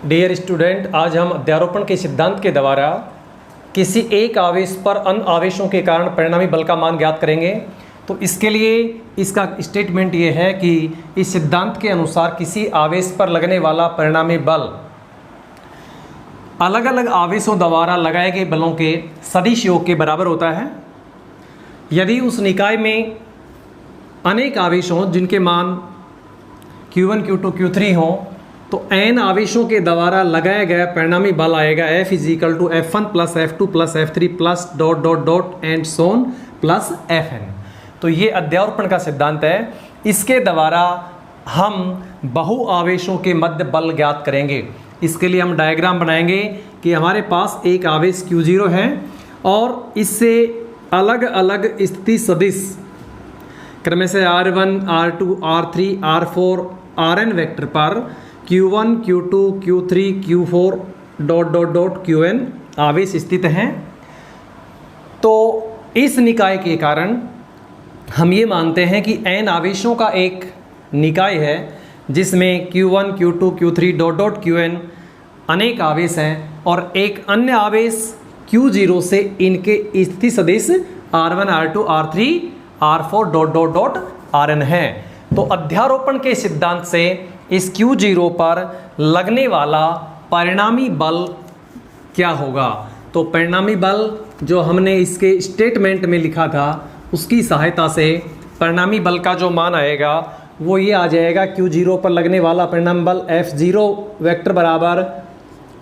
Dear student, आज हम अध्यारोपण के सिद्धांत के द्वारा किसी एक आवेश पर अन्य आवेशों के कारण परिणामी बल का मान ज्ञात करेंगे। तो इसके लिए इसका स्टेटमेंट ये है कि इस सिद्धांत के अनुसार किसी आवेश पर लगने वाला परिणामी बल अलग अलग आवेशों द्वारा लगाए गए बलों के सदिश योग के बराबर होता है। यदि उस निकाय में अनेक आवेश हों जिनके मान Q1, Q2, Q3 हों, तो n आवेशों के द्वारा लगाया गया परिणामी बल आएगा F = F1 + F2 + F3 + ... and Son plus Fn। तो ये अध्यारोपण का सिद्धांत है। इसके द्वारा हम बहु आवेशों के मध्य बल ज्ञात करेंगे। इसके लिए हम डायग्राम बनाएंगे कि हमारे पास एक आवेश Q0 है और इससे अलग अलग स्थिति सदिश क्रम से R1, R2, R3, R4, Rn vector पर Q1, Q2, Q3, Q4 ... Qn आवेश स्थित हैं। तो इस निकाय के कारण हम ये मानते हैं कि n आवेशों का एक निकाय है जिसमें Q1, Q2, Q3 ... Qn अनेक आवेश हैं और एक अन्य आवेश Q0 से इनके स्थिति सदिश R1, R2, R3, R4 ... Rn है। तो अध्यारोपण के सिद्धांत से इस Q0 पर लगने वाला परिणामी बल क्या होगा? तो परिणामी बल जो हमने इसके स्टेटमेंट में लिखा था उसकी सहायता से परिणामी बल का जो मान आएगा वो ये आ जाएगा। Q0 पर लगने वाला परिणामी बल F0 वेक्टर बराबर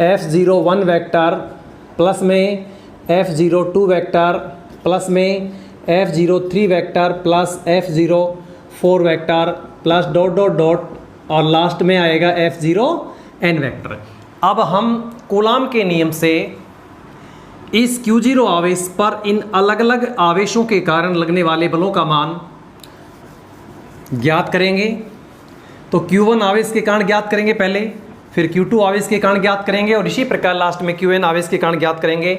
F01 वेक्टर प्लस में F02 वेक्टर प्लस में F03 vector plus F04 vector plus ... और लास्ट में आएगा F0n वेक्टर। अब हम कूलाम के नियम से इस Q0 आवेश पर इन अलग अलग आवेशों के कारण लगने वाले बलों का मान ज्ञात करेंगे। तो Q1 आवेश के कारण ज्ञात करेंगे पहले, फिर Q2 आवेश के कारण ज्ञात करेंगे और इसी प्रकार लास्ट में Qn आवेश के कारण ज्ञात करेंगे।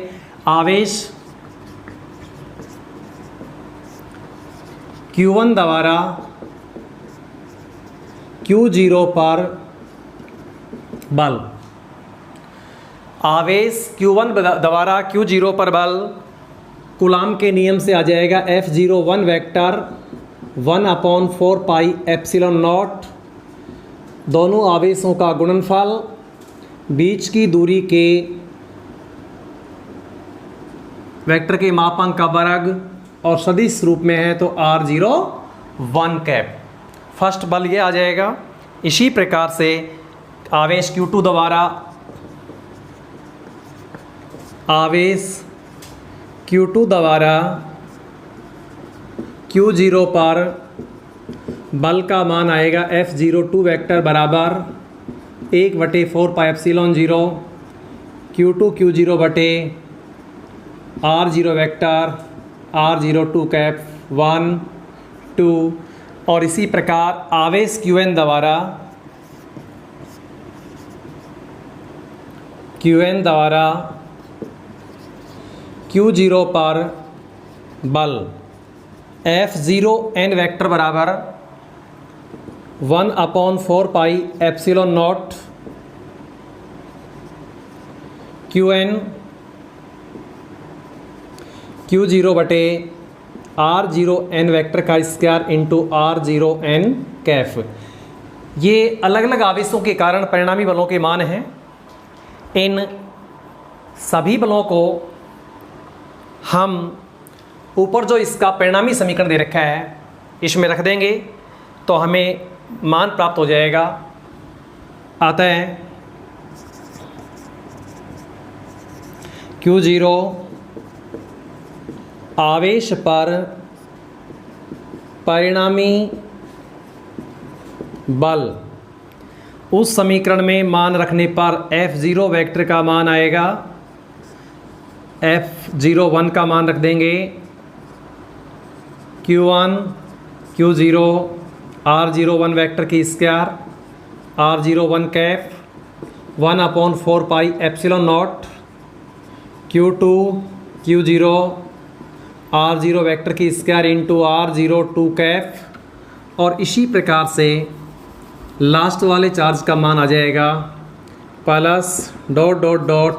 आवेश Q1 द्वारा Q0 पर बल, आवेश Q1 द्वारा Q0 पर बल कूलाम के नियम से आ जाएगा F01 vector 1/4 pi epsilon not, दोनों आवेशों का गुणनफल बीच की दूरी के वेक्टर के मापांक का वर्ग और सदिश रूप में है तो R01 कैप। फर्स्ट बल ये आ जाएगा। इसी प्रकार से आवेश Q2 द्वारा Q0 पर बल का मान आएगा F02 वेक्टर बराबर 1/4 पाई एप्सिलॉन 0 Q2 Q0 बटे R0 वेक्टर R02 कैप 1, 2 और इसी प्रकार आवेश Qn द्वारा Q0 पर बल F0n वेक्टर बराबर 1/4 pi epsilon not Qn Q0 बटे R0n वेक्टर का स्क्वायर इंटू R0n कैफ। ये अलग अलग आवेशों के कारण परिणामी बलों के मान हैं। इन सभी बलों को हम ऊपर जो इसका परिणामी समीकरण दे रखा है इसमें रख देंगे तो हमें मान प्राप्त हो जाएगा। आता है Q0 आवेश पर परिणामी बल, उस समीकरण में मान रखने पर F0 वेक्टर का मान आएगा, F01 का मान रख देंगे Q1 Q0 R01 वेक्टर की square R01 cap 1/4 pi epsilon not Q2 Q0 R0 vector की स्क्वायर इंटू R02 कैफ और इसी प्रकार से लास्ट वाले चार्ज का मान आ जाएगा plus dot dot dot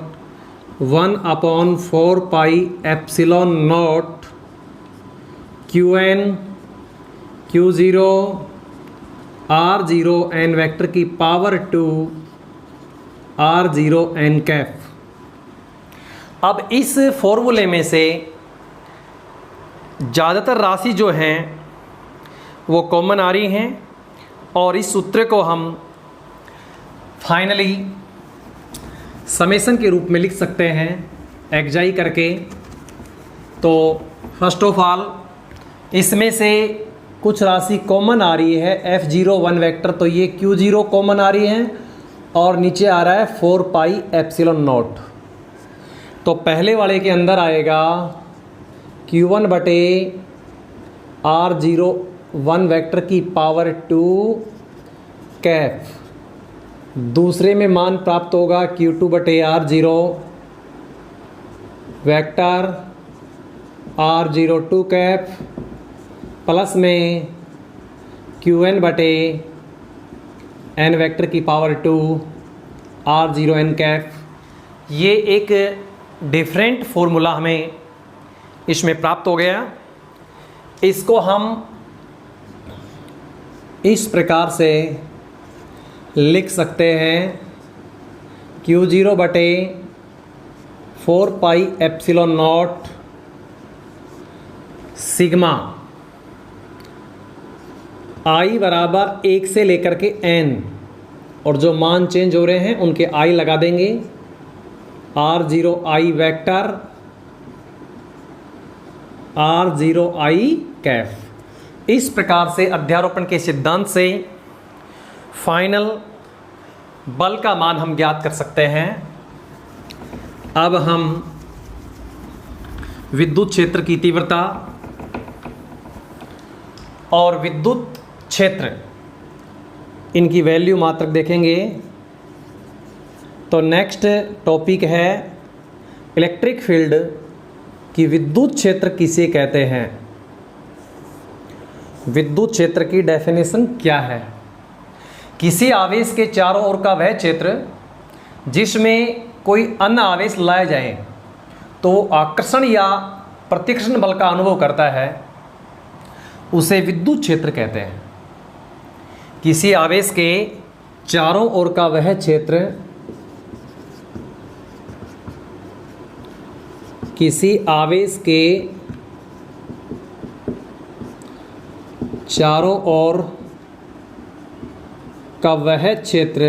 1/4 pi epsilon not Qn Q0 R0 n vector की पावर 2 R0 n कैफ। अब इस फॉर्मूले में से ज़्यादातर राशि जो हैं वो कॉमन आ रही हैं और इस सूत्र को हम फाइनली समेशन के रूप में लिख सकते हैं एक्जाई करके। तो फर्स्ट ऑफ ऑल इसमें से कुछ राशि कॉमन आ रही है F0 1 वेक्टर, तो ये Q0 कॉमन आ रही है और नीचे आ रहा है 4 पाई एप्सिलॉन नॉट। तो पहले वाले के अंदर आएगा Q1 बटे R0 1 वेक्टर की पावर 2 कैफ। दूसरे में मान प्राप्त होगा Q2 बटे R0 vector R0 2 Kaif plus में Qn बटे n वेक्टर की पावर 2 R0 n कैफ। ये एक डिफरेंट फॉर्मूला हमें इसमें प्राप्त हो गया। इसको हम इस प्रकार से लिख सकते हैं Q0 बटे 4 पाई एप्सिलॉन नॉट सिग्मा i बराबर 1 से लेकर के n, और जो मान चेंज हो रहे हैं उनके i लगा देंगे। R0 i vector R0 i Kaif. इस प्रकार से अध्यारोपण के सिद्धांत से फाइनल बल का मान हम ज्ञात कर सकते हैं। अब हम विद्युत क्षेत्र की तीव्रता और विद्युत क्षेत्र इनकी वैल्यू मात्रक देखेंगे। तो नेक्स्ट टॉपिक है इलेक्ट्रिक फील्ड की विद्युत क्षेत्र किसे कहते हैं। विद्युत क्षेत्र की डेफिनेशन क्या है। किसी आवेश के चारों ओर का वह क्षेत्र जिसमें कोई अन्य आवेश लाया जाए तो आकर्षण या प्रतिकर्षण बल का अनुभव करता है, उसे विद्युत क्षेत्र कहते हैं। किसी आवेश के चारों ओर का वह क्षेत्र किसी आवेश के चारों ओर का वह क्षेत्र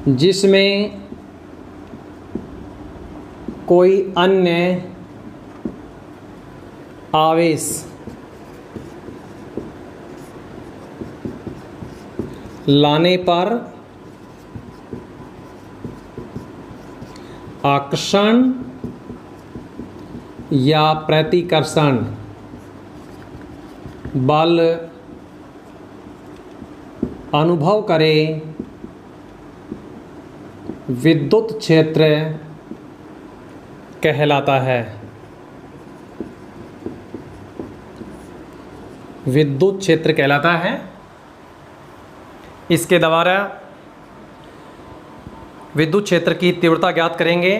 जिसमें कोई अन्य आवेश लाने पर आकर्षण या प्रतिकर्षण बल अनुभव करे, विद्युत क्षेत्र कहलाता है। विद्युत क्षेत्र कहलाता है। इसके द्वारा विद्युत क्षेत्र की तीव्रता ज्ञात करेंगे।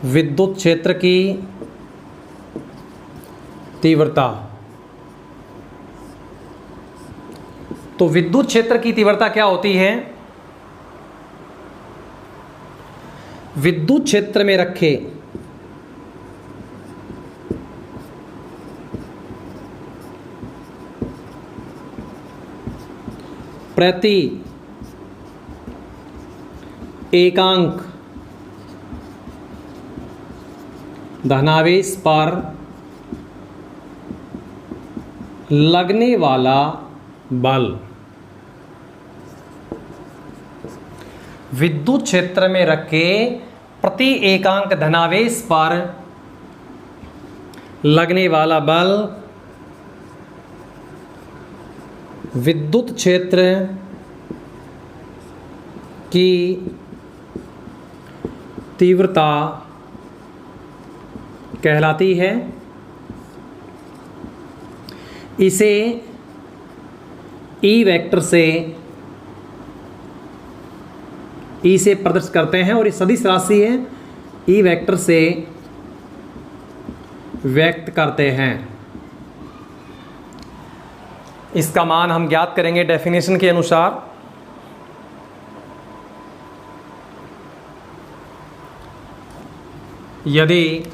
विद्युत क्षेत्र की तीव्रता, तो विद्युत क्षेत्र की तीव्रता क्या होती है। विद्युत क्षेत्र में रखे प्रति एकांक धनावेश पर लगने वाला बल। विद्युत क्षेत्र में रखे प्रति एकांक धनावेश पर लगने वाला बल विद्युत क्षेत्र की तीव्रता कहलाती है। इसे ई वेक्टर से ई से प्रदर्शित करते हैं और ये सदिश राशि है, ई वेक्टर से व्यक्त करते हैं। इसका मान हम ज्ञात करेंगे डेफिनेशन के अनुसार। यदि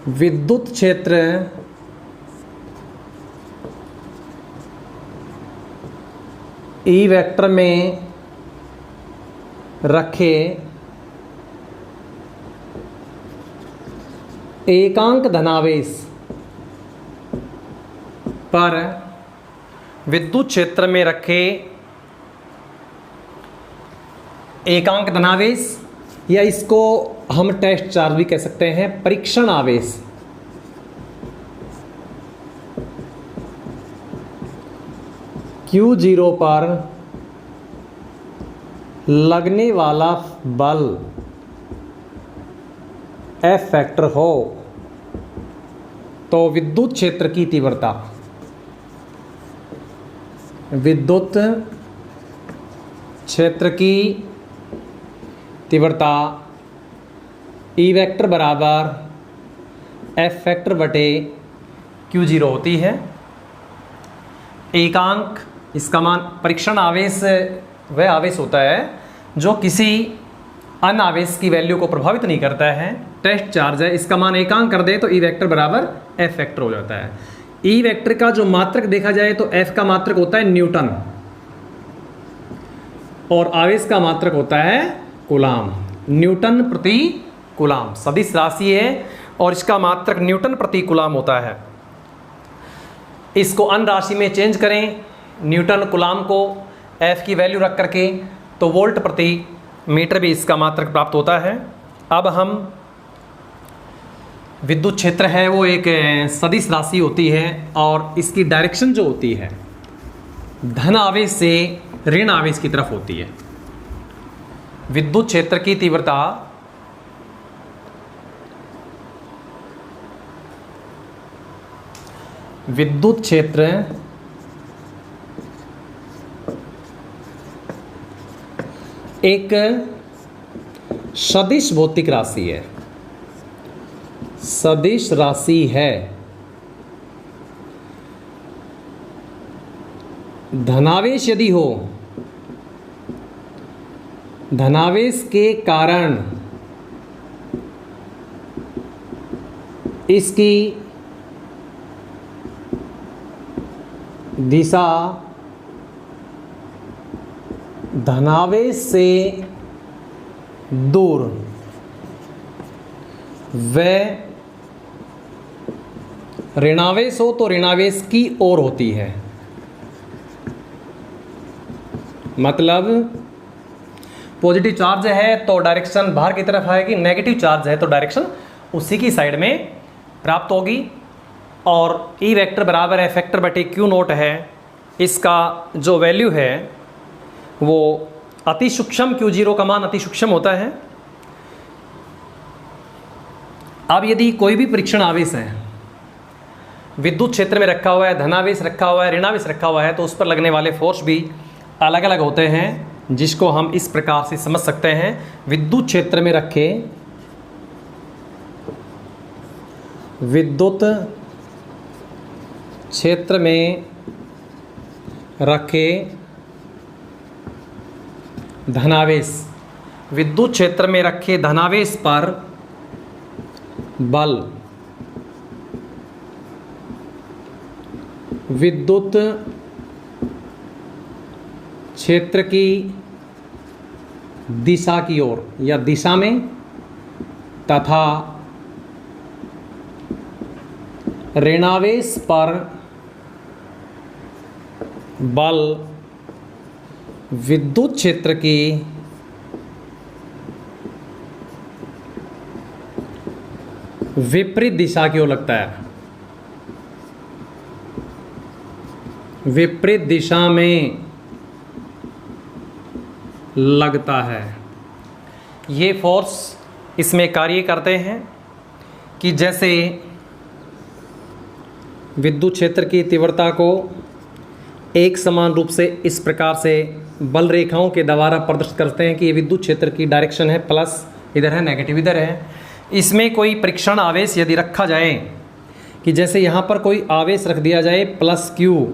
विद्युत क्षेत्र ई वेक्टर में रखे एकांक धनावेश पर विद्युत क्षेत्र में रखे एकांक धनावेश, या इसको हम टेस्ट चार्ज भी कह सकते हैं, परीक्षण आवेश, Q0 पर लगने वाला बल F फैक्टर हो तो विद्युत क्षेत्र की तीव्रता, विद्युत क्षेत्र की तीव्रता ई वेक्टर बराबर एफ फैक्टर बटे Q0 होती है। एकांक, इसका मान परीक्षण आवेश वह आवेश होता है जो किसी अन्य आवेश की वैल्यू को प्रभावित नहीं करता है। टेस्ट चार्ज है, इसका मान एकांक कर दे तो ई वेक्टर बराबर एफ फैक्टर हो जाता है। ई वेक्टर का जो मात्रक देखा जाए तो एफ का मात्रक होता है न्यूटन और आवेश का मात्रक होता है कूलाम, न्यूटन प्रति कूलाम। सदिश राशि है और इसका मात्रक न्यूटन प्रति कूलाम होता है। इसको अन्य राशि में चेंज करें, न्यूटन कूलाम को एफ की वैल्यू रख करके, तो वोल्ट प्रति मीटर भी इसका मात्रक प्राप्त होता है। अब हम विद्युत क्षेत्र है वो एक सदिश राशि होती है और इसकी डायरेक्शन जो होती है धन आवेश से ऋण आवेश की तरफ होती है। विद्युत क्षेत्र की तीव्रता विद्युत क्षेत्र एक सदिश भौतिक राशि है, सदिश राशि है। धनावेश यदि हो, धनावेश के कारण इसकी दिशा धनावेश से दूर व ऋणावेश हो तो ऋणावेश की ओर होती है। मतलब पॉजिटिव चार्ज है तो डायरेक्शन बाहर की तरफ आएगी, नेगेटिव चार्ज है तो डायरेक्शन उसी की साइड में प्राप्त होगी। और ई वेक्टर बराबर एफ वेक्टर बटे क्यू नोट है, इसका जो वैल्यू है वो अति सूक्ष्म Q0 का मान अति सूक्ष्म होता है। अब यदि कोई भी परीक्षण आवेश है विद्युत क्षेत्र में रखा हुआ है, धनावेश रखा हुआ है, ऋणावेश रखा हुआ है, तो उस पर लगने वाले फोर्स भी अलग अलग होते हैं, जिसको हम इस प्रकार से समझ सकते हैं। विद्युत क्षेत्र में रखे विद्युत क्षेत्र में रखे धनावेश, विद्युत क्षेत्र में रखे धनावेश पर बल विद्युत क्षेत्र की दिशा की ओर या दिशा में तथा ऋणावेश पर बल विद्युत क्षेत्र की विपरीत दिशा की ओर लगता है, विपरीत दिशा में लगता है। ये फोर्स इसमें कार्य करते हैं कि जैसे विद्युत क्षेत्र की तीव्रता को एक समान रूप से इस प्रकार से बल रेखाओं के द्वारा प्रदर्शित करते हैं कि ये विद्युत क्षेत्र की डायरेक्शन है, प्लस इधर है, नेगेटिव इधर है। इसमें कोई परीक्षण आवेश यदि रखा जाए कि जैसे यहाँ पर कोई आवेश रख दिया जाए प्लस Q,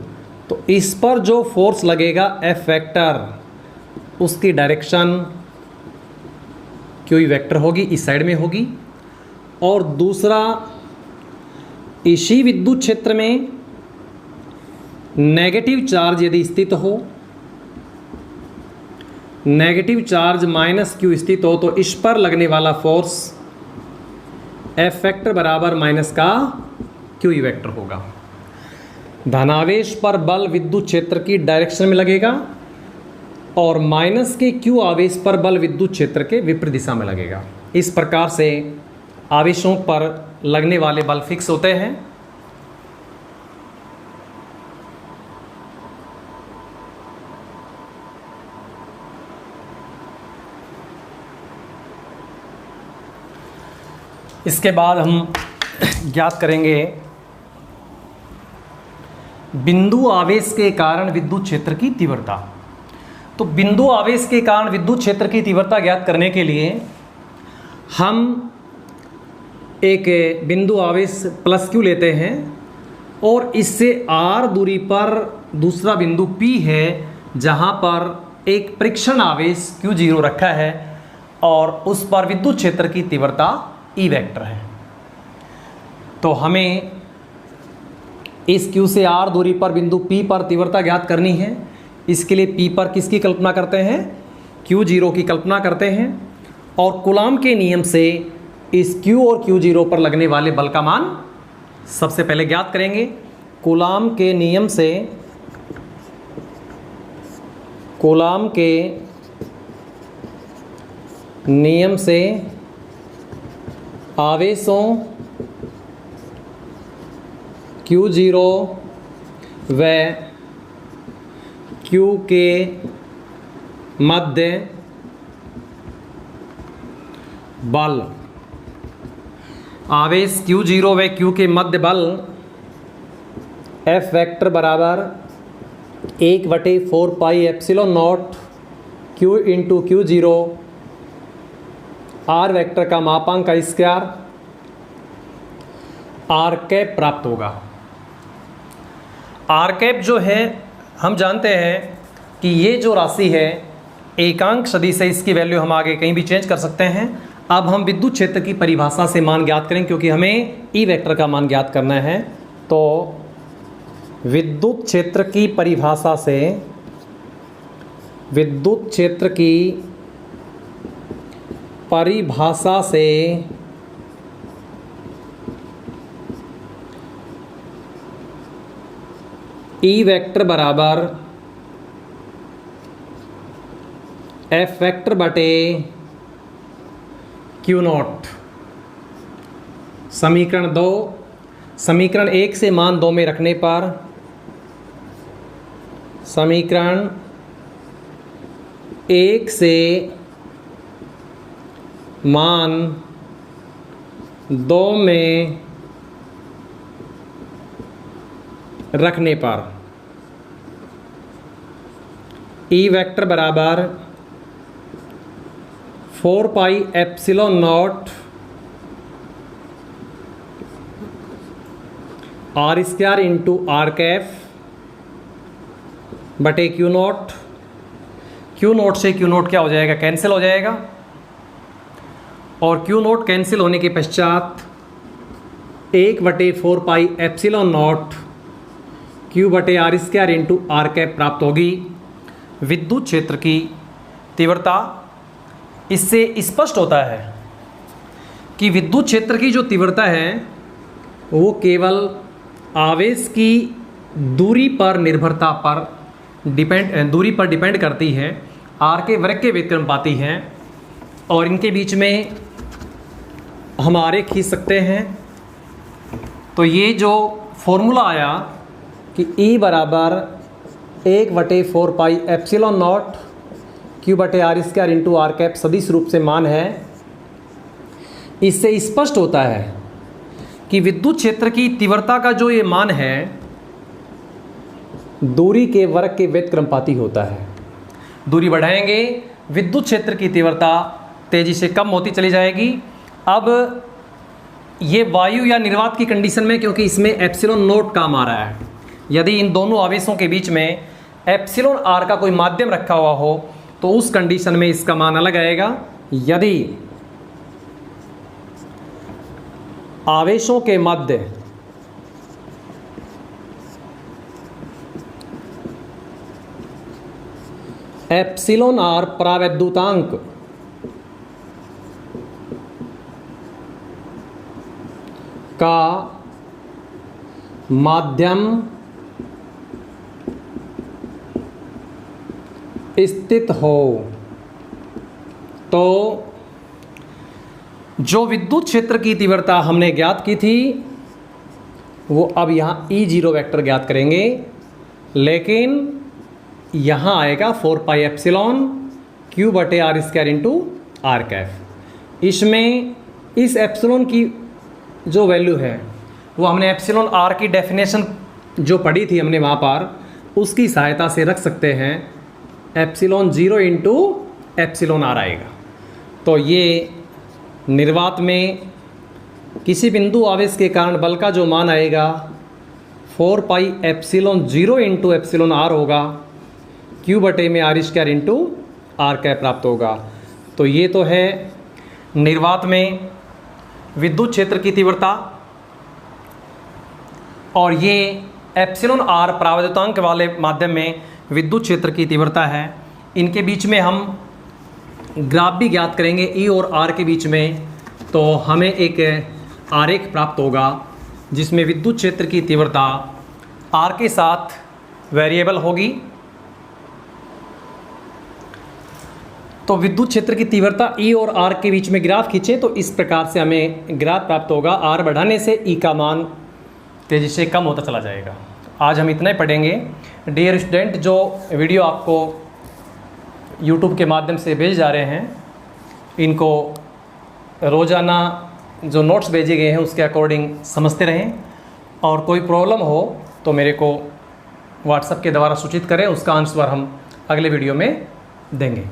तो इस पर जो फोर्स लगेगा F वेक्टर, उसकी डायरेक्शन Q वेक्टर होगी, इस साइड में होगी। और दूसरा, इसी विद्युत क्षेत्र में नेगेटिव चार्ज यदि स्थित हो, नेगेटिव चार्ज माइनस Q स्थित हो, तो इस पर लगने वाला फोर्स F वेक्टर बराबर माइनस का Q वेक्टर होगा। धनावेश पर बल विद्युत क्षेत्र की डायरेक्शन में लगेगा और माइनस के Q आवेश पर बल विद्युत क्षेत्र के विपरीत दिशा में लगेगा। इस प्रकार से आवेशों पर लगने वाले बल फिक्स होते हैं। इसके बाद हम ज्ञात करेंगे बिंदु आवेश के कारण विद्युत क्षेत्र की तीव्रता। तो बिंदु आवेश के कारण विद्युत क्षेत्र की तीव्रता ज्ञात करने के लिए हम एक बिंदु आवेश प्लस Q लेते हैं और इससे R दूरी पर दूसरा बिंदु P है जहां पर एक परीक्षण आवेश Q0 रखा है और उस पर विद्युत क्षेत्र की तीव्रता E वेक्टर है। तो हमें इस Q से R दूरी पर बिंदु P पर तीव्रता ज्ञात करनी है। इसके लिए P पर किसकी कल्पना करते हैं? Q0 की कल्पना करते हैं और कूलाम के नियम से इस Q और Q0 पर लगने वाले बल का मान सबसे पहले ज्ञात करेंगे। कूलाम के नियम से, कूलाम के नियम से आवेशों Q0 व Q के मध्य बल, आवेश Q0 व Q के मध्य बल F वेक्टर बराबर 1/4 pi epsilon not Q into Q0 R vector का मापांक का स्क्वायर R कैप प्राप्त होगा। R कैप जो है हम जानते हैं कि ये जो राशि है एकांक सदिश है, इसकी वैल्यू हम आगे कहीं भी चेंज कर सकते हैं। अब हम विद्युत क्षेत्र की परिभाषा से मान ज्ञात करें क्योंकि हमें E वेक्टर का मान ज्ञात करना है। तो विद्युत क्षेत्र की परिभाषा से, विद्युत क्षेत्र की परिभाषा से E वेक्टर बराबर F वेक्टर बटे Q0। समीकरण 2, समीकरण 1 से मान 2 में रखने पर समीकरण 1 से मान 2 में रखने पर E वेक्टर बराबर 4 पाई epsilon not R square into R Kaif बटे Q0। Q0 से Q0 क्या हो जाएगा? कैंसिल हो जाएगा और Q0 कैंसिल होने के पश्चात 1/4 पाई एप्सिलॉन नॉट Q बटे R square into R cap प्राप्त होगी। विद्युत क्षेत्र की तीव्रता, इससे स्पष्ट होता है कि विद्युत क्षेत्र की जो तीव्रता है वो केवल आवेश की दूरी पर निर्भरता पर डिपेंड करती है। R के वर्ग के व्युत्क्रमानुपाती है और इनके बीच में हम आरेख खींच सकते हैं। तो ये जो फॉर्मूला आया कि E बराबर 1/4 pi epsilon naught Q/r² into R cap सदिश रूप से मान है। इससे स्पष्ट होता है कि विद्युत क्षेत्र की तीव्रता का जो ये मान है दूरी के वर्ग के व्यतिक्रमपाती होता है। दूरी बढ़ाएंगे विद्युत क्षेत्र की तीव्रता तेजी से कम होती चली जाएगी। अब ये वायु या निर्वात की कंडीशन में, क्योंकि इसमें एप्सिलॉन नोट काम आ रहा है, यदि इन दोनों आवेशों के बीच में एप्सिलॉन आर का कोई माध्यम रखा हुआ हो तो उस कंडीशन में इसका मान अलग आएगा। यदि आवेशों के मध्य एप्सिलॉन आर परावैद्युतांक का माध्यम स्थित हो तो जो विद्युत क्षेत्र की तीव्रता हमने ज्ञात की थी वो अब यहाँ E0 वेक्टर ज्ञात करेंगे, लेकिन यहाँ आएगा 4 epsilon Q/r² into R cap. इसमें इस एप्सिलॉन की जो वैल्यू है वो हमने एप्सिलॉन आर की डेफिनेशन जो पढ़ी थी हमने वहाँ पर, उसकी सहायता से रख सकते हैं। एप्सिलॉन 0 इंटू एप्सिलॉन आर आएगा। तो ये निर्वात में किसी बिंदु आवेश के कारण बल का जो मान आएगा 4 एप्सिलॉन 0 इंटू एप्सिलॉन आर होगा, Q/r² इंटू आर कैप प्राप्त होगा। तो ये तो है निर्वात में विद्युत क्षेत्र की तीव्रता, और ये एप्सिलॉन आर परावैद्युतांक वाले माध्यम में विद्युत क्षेत्र की तीव्रता है। इनके बीच में हम ग्राफ भी ज्ञात करेंगे E और R के बीच में, तो हमें एक आरेख प्राप्त होगा जिसमें विद्युत क्षेत्र की तीव्रता R के साथ वेरिएबल होगी। तो विद्युत क्षेत्र की तीव्रता E और R के बीच में ग्राफ खींचे तो इस प्रकार से हमें ग्राफ प्राप्त होगा। R बढ़ाने से E का मान तेज़ी से कम होता चला जाएगा। आज हम इतना ही पढ़ेंगे। डियर स्टूडेंट, जो वीडियो आपको YouTube के माध्यम से भेजे जा रहे हैं, इनको रोज़ाना जो नोट्स भेजे गए हैं उसके अकॉर्डिंग समझते रहें, और कोई प्रॉब्लम हो तो मेरे को व्हाट्सएप के द्वारा सूचित करें, उसका आंसर हम अगले वीडियो में देंगे।